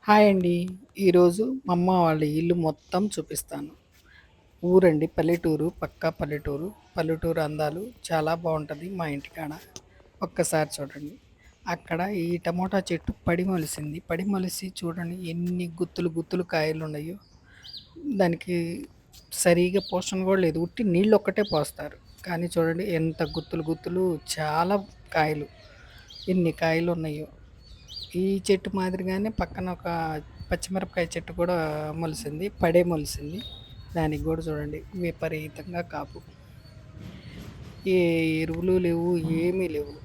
Hi అండి. ఈరోజు మా అమ్మ వాళ్ళ ఇల్లు మొత్తం చూపిస్తాను. ఊరండి పల్లెటూరు, పక్కా పల్లెటూరు. పల్లెటూరు అందాలు చాలా బావుంటది మా ఇంటికాడ. ఒక్కసారి చూడండి. అక్కడ ఈ టమోటా చెట్టు పడి మొలిసింది. పడి మొలిసి చూడండి ఎన్ని గుత్తులు గుత్తులు కాయలున్నాయో. దానికి సరిగ్గా పోషణ గూడా లేదు. ఉట్టి నీళ్ళొక్కటే పోస్తారు. కానీ చూడండి ఎంత గుత్తులు గుత్తులు చాలా కాయలు. ఎన్ని కాయలున్నాయో. ఈ చెట్టు మాదిరిగానే పక్కన ఒక పచ్చిమిరపకాయ చెట్టు కూడా మొలిసింది. పడే మొలిసింది. దానికి గూడా చూడండి విపరీతంగా కాపు. ఏ ఎరువులు లేవు, ఏమీ లేవు.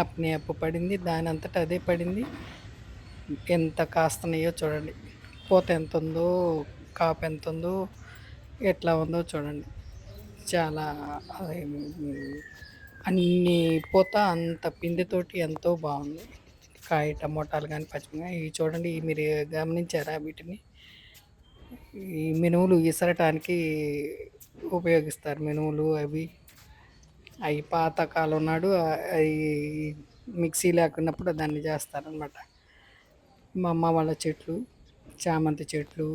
అప్నే అప్పు పడింది. దానంతట అదే పడింది. ఎంత కాస్తున్నాయో చూడండి. పూత ఎంతుందో, కాపు ఎంతుందో, ఎట్లా ఉందో చూడండి. చాలా అది అన్ని పూత అంత పిందెతోటి ఎంతో బాగుంది. కాయ టమోటాలు కానీ పచ్చిమిరపకాయ ఇవి చూడండి. ఇవి మీరు గమనించారా వీటిని? ఈ మినుములు ఇసరటానికి ఉపయోగిస్తారు. మినుములు అవి అవి పాత కాలం నాడు అవి మిక్సీ లేకున్నప్పుడు దాన్ని చేస్తారనమాట. మా అమ్మ వాళ్ళ చెట్లు, చామంతి చెట్లు,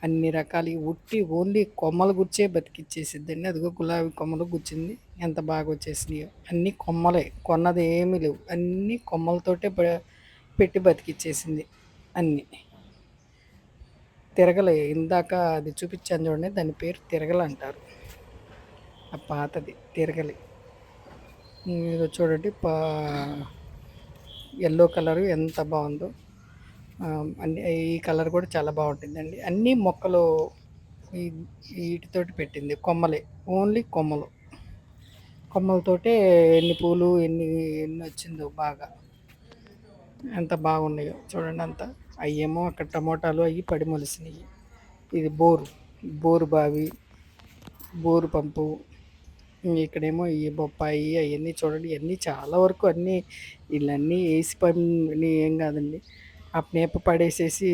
అన్ని రకాలు ఉట్టి ఓన్లీ కొమ్మలు గుచ్చే బతికిచ్చేసిద్దండి. అదిగో గులాబీ కొమ్మలు గుచ్చింది. ఎంత బాగా వచ్చేసినాయో. అన్నీ కొమ్మలే. కొన్నది ఏమీ లేవు. అన్నీ కొమ్మలతోటే పెట్టి బతికిచ్చేసింది అన్నీ. తిరగలే ఇందాక అది చూపించాను చూడండి. దాని పేరు తిరగలంటారు. ఆ పాతది తిరగలి. ఇదిగో చూడండి యెల్లో కలరు ఎంత బాగుందో. అన్ని ఈ కలర్ కూడా చాలా బాగుంటుందండి. అన్నీ మొక్కలు ఈ వీటితోటి పెట్టింది. కొమ్మలే. ఓన్లీ కొమ్మలు. కొమ్మలతోటే ఎన్ని పూలు ఎన్ని ఎన్ని వచ్చిందో బాగా. ఎంత బాగున్నాయో చూడండి అంతా. అయ్యేమో అక్కడ టమోటాలు అవి పడి మొలిసినాయి. ఇది బోరు. బోరు బావి, బోరు పంపు. ఇక్కడేమో ఈ బొప్పాయి అవన్నీ చూడండి. ఇవన్నీ చాలా వరకు అన్నీ వీళ్ళన్నీ వేసి పని ఏం కాదండి. అప్పుడేపు పడేసేసి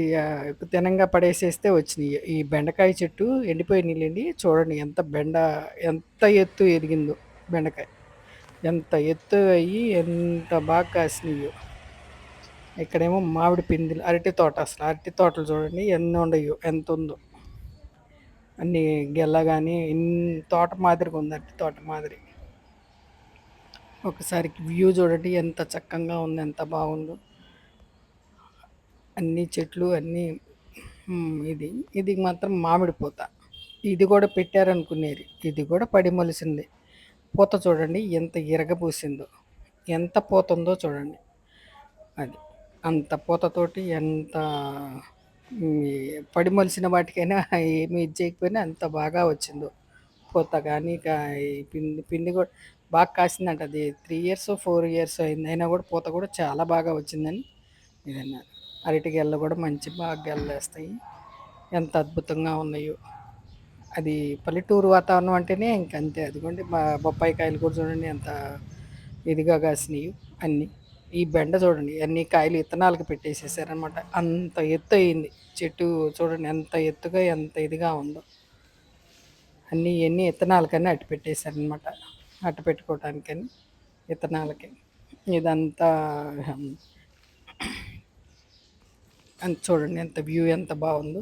తినంగా పడేసేస్తే వచ్చినాయి. ఈ బెండకాయ చెట్టు ఎండిపోయినాయిలేండి. చూడండి ఎంత ఎత్తు ఎదిగిందో బెండకాయ. ఎంత ఎత్తు అయ్యి ఎంత బాగా కాసినాయో. ఇక్కడేమో మామిడి పిందెలు, అరటి తోట. అసలు అరటి తోటలు చూడండి ఎన్ని ఉండయో, ఎంత ఉందో. అన్ని గెల్ల కానీ తోట మాదిరిగా ఉంది. అరటి తోట మాదిరి. ఒకసారి వ్యూ చూడండి ఎంత చక్కగా ఉంది, ఎంత బాగుందో. అన్ని చెట్లు అన్నీ. ఇది ఇది మాత్రం మామిడి పూత. ఇది కూడా పెట్టారనుకునేది. ఇది కూడా పడి మొలిసింది. పూత చూడండి ఎంత ఇరగబూసిందో. ఎంత పూత ఉందో చూడండి. అది అంత పూతతోటి ఎంత పడి మొలిసిన వాటికైనా ఏమి ఇది చేయకపోయినా అంత బాగా వచ్చిందో. పూత కానీ ఈ పిండి పిండి కూడా బాగా కాసిందంట. అది 3 ఇయర్స్ 4 ఇయర్స్ అయింది. అయినా కూడా పూత కూడా చాలా బాగా వచ్చిందని ఇదన్నారు. అరటి గెల్ల కూడా మంచి బాగా గెల్లేస్తాయి. ఎంత అద్భుతంగా ఉన్నాయో. అది పల్లెటూరు వాతావరణం అంటేనే ఇంకంతే. అదిగోండి బొప్పాయి కాయలు కూడా చూడండి ఎంత ఇదిగా కాసినాయి అన్నీ. ఈ బెండ చూడండి అన్ని కాయలు ఇత్తనాలకు పెట్టేసేసారనమాట. అంత ఎత్తు అయింది చెట్టు. చూడండి ఎంత ఎత్తుగా ఎంత ఇదిగా ఉందో. అన్నీ ఎన్ని ఇత్తనాలకని అట్టు పెట్టేశారనమాట. అట్టు పెట్టుకోవటానికని ఇత్తనాలకి. ఇదంతా అంత చూడండి ఎంత వ్యూ ఎంత బాగుందో.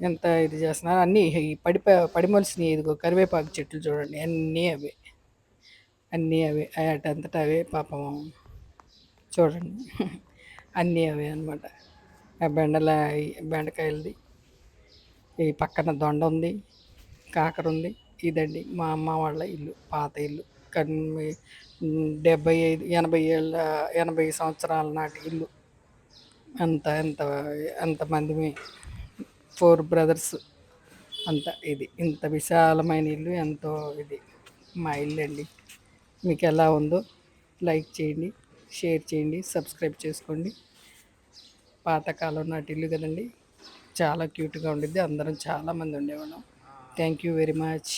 ఎంత ఇది చేస్తున్నారు. అన్నీ ఈ పడిమొలిసినవి. ఇదిగో కరివేపాకు చెట్లు చూడండి అన్నీ అవే. అన్నీ అవే అటంతటా అవే పాపం. చూడండి అన్నీ అవే అనమాట. ఆ బెండకాయలది. ఈ పక్కన దొండ ఉంది, కాకర ఉంది. ఇదండి మా అమ్మ వాళ్ళ ఇల్లు, పాత ఇల్లు. కన్నీ 75 80 ఏళ్ళ 80 సంవత్సరాల నాటి ఇల్లు. అంత ఎంత అంతమందిమి 4 బ్రదర్స్. అంత ఇది ఇంత విశాలమైన ఇల్లు. ఎంతో ఇది మా ఇల్లు అండి. మీకు ఎలా ఉందో లైక్ చేయండి, షేర్ చేయండి, సబ్స్క్రైబ్ చేసుకోండి. పాతకాలం నాటి ఇల్లు కదండి. చాలా క్యూట్గా ఉండిద్ది. అందరం చాలామంది ఉండేవాళ్ళం. Thank you very much.